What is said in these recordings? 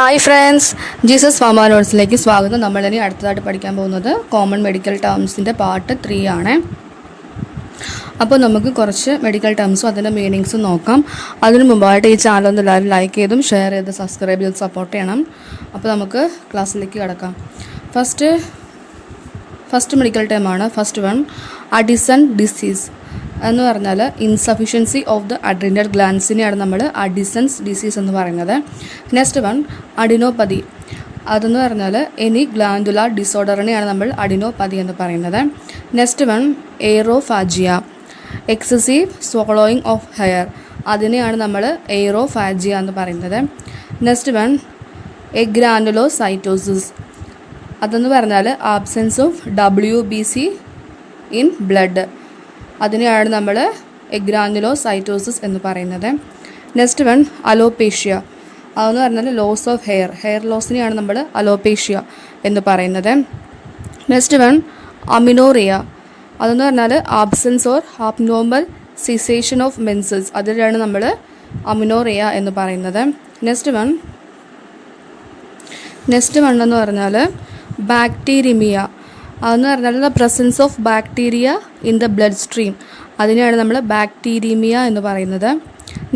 Hi friends, Jesus pharma നോട്ട്സിലേക്ക് സ്വാഗതം. നമ്മളിനി അടുത്തതായിട്ട് പഠിക്കാൻ പോകുന്നത് കോമൺ മെഡിക്കൽ ടേംസിൻ്റെ പാർട്ട് 3 ആണ്. അപ്പോൾ നമുക്ക് കുറച്ച് മെഡിക്കൽ ടേംസും അതിൻ്റെ മീനിങ്സും നോക്കാം. അതിനു മുമ്പായിട്ട് ഈ ചാനൽ ഒന്ന് എല്ലാവരും ലൈക്ക് ചെയ്തും ഷെയർ ചെയ്ത് സബ്സ്ക്രൈബ് ചെയ്ത് സപ്പോർട്ട് ചെയ്യണം. അപ്പോൾ നമുക്ക് ക്ലാസ്സിലേക്ക് കിടക്കാം. ഫസ്റ്റ് മെഡിക്കൽ ടേമാണ് ഫസ്റ്റ് വൺ, അഡിസൺ ഡിസീസ് എന്ന് പറഞ്ഞാൽ ഇൻസഫിഷ്യൻസി ഓഫ് ദ അഡ്രിനൽ ഗ്ലാൻസിനെയാണ് നമ്മൾ അഡിസൺസ് ഡിസീസ് എന്ന് പറയുന്നത്. Next one, adenopathy. അതെന്ന് പറഞ്ഞാൽ എനി ഗ്ലാൻഡുലാർ ഡിസോർഡറിനെയാണ് നമ്മൾ അഡിനോപ്പതി എന്ന് പറയുന്നത്. Next one, aerophagia, excessive swallowing of air, അതിനെയാണ് നമ്മൾ എയ്റോഫാജിയ എന്ന് പറയുന്നത്. Next one, agranulocytosis. അതെന്ന് പറഞ്ഞാൽ absence of WBC in blood, അതിനെയാണ് നമ്മൾ എഗ്രാനുലോസൈറ്റോസിസ് എന്ന് പറയുന്നത്. Next one, alopecia. അതെന്ന് പറഞ്ഞാൽ ലോസ് ഓഫ് ഹെയർ ലോസിനെയാണ് നമ്മൾ അലോപേഷ്യ എന്ന് പറയുന്നത്. Next one, amenorrhoea. അതെന്ന് പറഞ്ഞാൽ absence or abnormal cessation of menses, അതിനാണ് നമ്മൾ അമിനോറിയ എന്ന് പറയുന്നത്. നെക്സ്റ്റ് വൺ എന്ന് പറഞ്ഞാൽ ബാക്ടീരിമിയ. അതെന്ന് പറഞ്ഞാൽ the presence of bacteria in the bloodstream, അതിനെയാണ് നമ്മൾ ബാക്ടീരീമിയ എന്ന് പറയുന്നത്.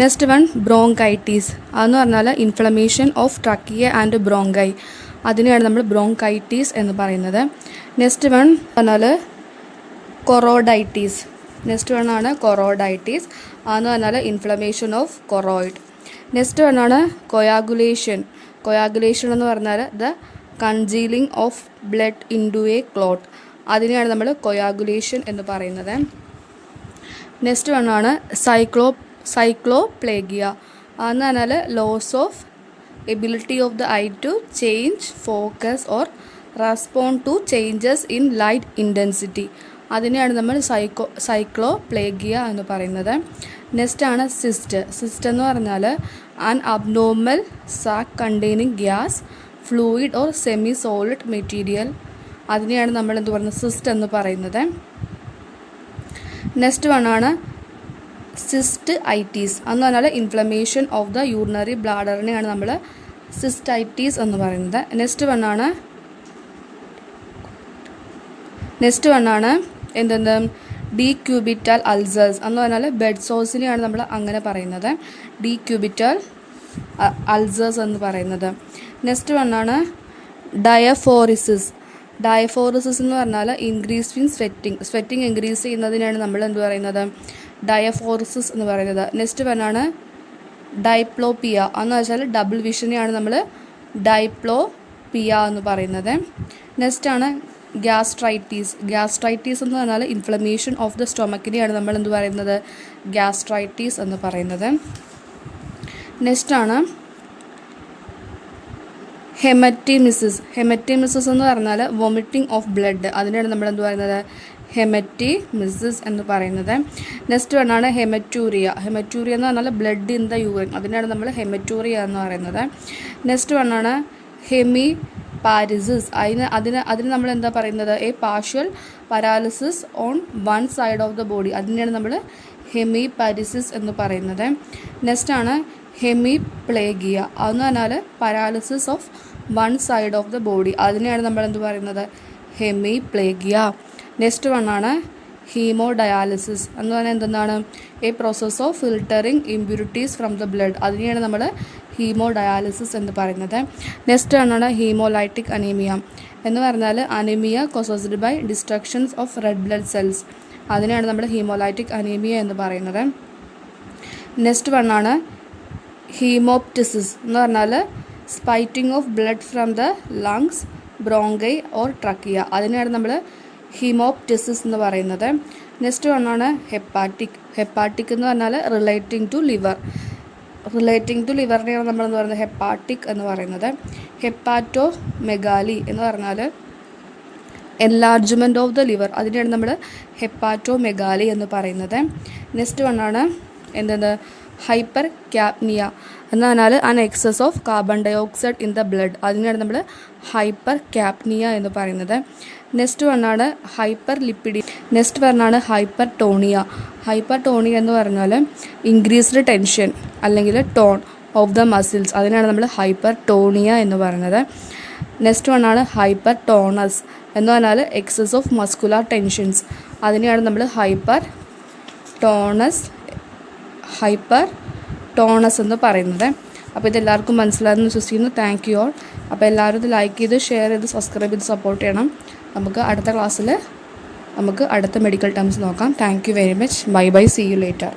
Next one, bronchitis. അതെന്ന് പറഞ്ഞാൽ inflammation of trachea and bronchi, അതിനെയാണ് നമ്മൾ ബ്രോങ്കൈറ്റീസ് എന്ന് പറയുന്നത്. നെക്സ്റ്റ് വൺ പറഞ്ഞാൽ കൊറോഡൈറ്റീസ്. നെക്സ്റ്റ് വൺ ആണ് കൊറോഡൈറ്റീസ്. അതെന്ന് പറഞ്ഞാൽ inflammation of choroid. Next one ആണ് കൊയാഗുലേഷൻ എന്ന് പറഞ്ഞാൽ the congealing of blood into a clot, അതിനെയാണ് നമ്മൾ കൊയാഗുലേഷൻ എന്ന് പറയുന്നത്. നെക്സ്റ്റ് വൺ ആണ് സൈക്ലോപ്ലേഗിയ. അതെന്ന് പറഞ്ഞാൽ loss of ability of the eye to change focus or respond to changes in light intensity, അതിനെയാണ് നമ്മൾ സൈക്ലോപ്ലേഗിയ എന്ന് പറയുന്നത്. നെക്സ്റ്റ് ആണ് സിസ്റ്റ് എന്ന് പറഞ്ഞാൽ an abnormal sac containing gas, fluid or semi solid material, അതിനെയാണ് നമ്മൾ എന്ത് പറയുന്നത് സിസ്റ്റ് എന്ന് പറയുന്നത്. നെക്സ്റ്റ് വൺ ആണ് സിസ്റ്റൈറ്റീസ്. എന്ന് പറഞ്ഞാൽ ഇൻഫ്ലമേഷൻ ഓഫ് ദ യൂറിനറി ബ്ലാഡറിനെയാണ് നമ്മൾ സിസ്റ്റൈറ്റീസ് എന്ന് പറയുന്നത്. നെക്സ്റ്റ് വൺ ആണ് എന്തെന്ന് ഡീക്യൂബിറ്റൽ അൾസേഴ്സ് എന്ന് പറഞ്ഞാൽ ബെഡ് സോഴ്സിനെയാണ് നമ്മൾ അങ്ങനെ പറയുന്നത്, ഡീക്യൂബിറ്റൽ അൾസേഴ്സ് എന്ന് പറയുന്നത്. നെക്സ്റ്റ് വൺ ആണ് ഡയഫോറിസിസ് എന്ന് പറഞ്ഞാൽ ഇൻക്രീസിങ് സ്വെറ്റിംഗ് ഇൻക്രീസ് ചെയ്യുന്നതിനാണ് നമ്മൾ എന്ത് പറയുന്നത് ഡയഫോറിസിസ് എന്ന് പറയുന്നത്. നെക്സ്റ്റ് വൺ ആണ് ഡൈപ്ലോപ്പിയ എന്ന് വെച്ചാൽ ഡബിൾ വിഷനെയാണ് നമ്മൾ ഡൈപ്ലോപ്പിയ എന്ന് പറയുന്നത്. നെക്സ്റ്റ് ആണ് ഗ്യാസ്ട്രൈറ്റീസ് എന്ന് പറഞ്ഞാൽ ഇൻഫ്ലമേഷൻ ഓഫ് ദ സ്റ്റൊമക്കിനെയാണ് നമ്മൾ എന്ത് പറയുന്നത് ഗ്യാസ്ട്രൈറ്റീസ് എന്ന് പറയുന്നത്. നെക്സ്റ്റ് ആണ് ഹെമറ്റിമിസിസ് എന്ന് പറഞ്ഞാൽ വോമിറ്റിംഗ് ഓഫ് ബ്ലഡ്, അതിനാണ് നമ്മൾ എന്ത് പറയുന്നത് ഹെമറ്റിമിസിസ് എന്ന് പറയുന്നത്. നെക്സ്റ്റ് വൺ ആണ് ഹെമറ്റൂറിയ എന്ന് പറഞ്ഞാൽ ബ്ലഡ് ഇൻ ദ യൂറിൻ, അതിനാണ് നമ്മൾ ഹെമറ്റൂറിയ എന്ന് പറയുന്നത്. നെക്സ്റ്റ് വൺ ആണ് ഹെമിപാരിസിസ്. അതിന് നമ്മൾ എന്താ പറയുന്നത് A partial paralysis on one side of the body, അതിനെയാണ് നമ്മൾ ഹെമിപാരിസിസ് എന്ന് പറയുന്നത്. നെക്സ്റ്റ് ആണ് ഹെമിപ്ലേഗിയ. അതെന്ന് പറഞ്ഞാൽ paralysis of one side of the body, അതിനെയാണ് നമ്മൾ എന്ത് പറയുന്നത് ഹെമിപ്ലേഗിയ. നെക്സ്റ്റ് വൺ ആണ് ഹീമോഡയാലിസിസ് എന്ന് പറഞ്ഞാൽ എന്താണ് a process of filtering impurities from the blood, അതിനെയാണ് നമ്മൾ ഹീമോഡയാലിസിസ് എന്ന് പറയുന്നത്. നെക്സ്റ്റ് വൺ ആണ് ഹീമോലൈറ്റിക് അനീമിയ എന്ന് പറഞ്ഞാൽ anaemia caused by destructions of red blood cells, അതിനെയാണ് നമ്മൾ ഹീമോലൈറ്റിക് അനീമിയ എന്ന് പറയുന്നത്. നെക്സ്റ്റ് വൺ ആണ് ഹീമോപ്റ്റിസിസ് എന്ന് പറഞ്ഞാൽ spitting of blood from the lungs, bronchi or trachea, അതിനെയാണ് നമ്മൾ ഹീമോപ്റ്റിസിസ് എന്ന് പറയുന്നത്. നെക്സ്റ്റ് വൺ ആണ് ഹെപ്പാറ്റിക് എന്ന് പറഞ്ഞാൽ റിലേറ്റിംഗ് ടു ലിവറിനെയാണ് നമ്മൾ എന്ന് പറയുന്നത് ഹെപ്പാറ്റിക് എന്ന് പറയുന്നത്. ഹെപ്പാറ്റോമെഗാലി എന്ന് പറഞ്ഞാൽ എൻലാർജ്മെൻറ്റ് ഓഫ് ദ ലിവർ, അതിനെയാണ് നമ്മൾ ഹെപ്പാറ്റോമെഗാലി എന്ന് പറയുന്നത്. നെക്സ്റ്റ് വൺ ആണ് എന്തെന്ന് ഹൈപ്പർ ക്യാപ്നിയ എന്ന് പറഞ്ഞാൽ an excess of carbon dioxide in the blood, അതിനാണ് നമ്മൾ ഹൈപ്പർ ക്യാപ്നിയ എന്ന് പറയുന്നത്. നെക്സ്റ്റ് വൺ ആണ് ഹൈപ്പർടോണിയ എന്ന് പറഞ്ഞാൽ ഇൻക്രീസ്ഡ് ടെൻഷൻ അല്ലെങ്കിൽ ടോൺ ഓഫ് ദ മസിൽസ്, അതിനാണ് നമ്മൾ ഹൈപ്പർ ടോണിയ എന്ന് പറയുന്നത്. നെക്സ്റ്റ് വണ്ണാണ് ഹൈപ്പർ ടോണസ് എന്ന് പറഞ്ഞാൽ എക്സസ് ഓഫ് മസ്കുലാർ ടെൻഷൻസ്, അതിനെയാണ് നമ്മൾ ഹൈപ്പർ ടോണസ് എന്ന് പറയുന്നത്. അപ്പോൾ ഇതെല്ലാവർക്കും മനസ്സിലായെന്ന് വിശ്വസിക്കുന്നു. Thank you all. അപ്പോൾ എല്ലാവരും ഇത് ലൈക്ക് ചെയ്ത് ഷെയർ ചെയ്ത് സബ്സ്ക്രൈബ് ചെയ്ത് സപ്പോർട്ട് ചെയ്യണം. നമുക്ക് അടുത്ത ക്ലാസ്സിൽ നമുക്ക് അടുത്ത മെഡിക്കൽ ടേംസ് നോക്കാം. Thank you very much. Bye bye. See you later.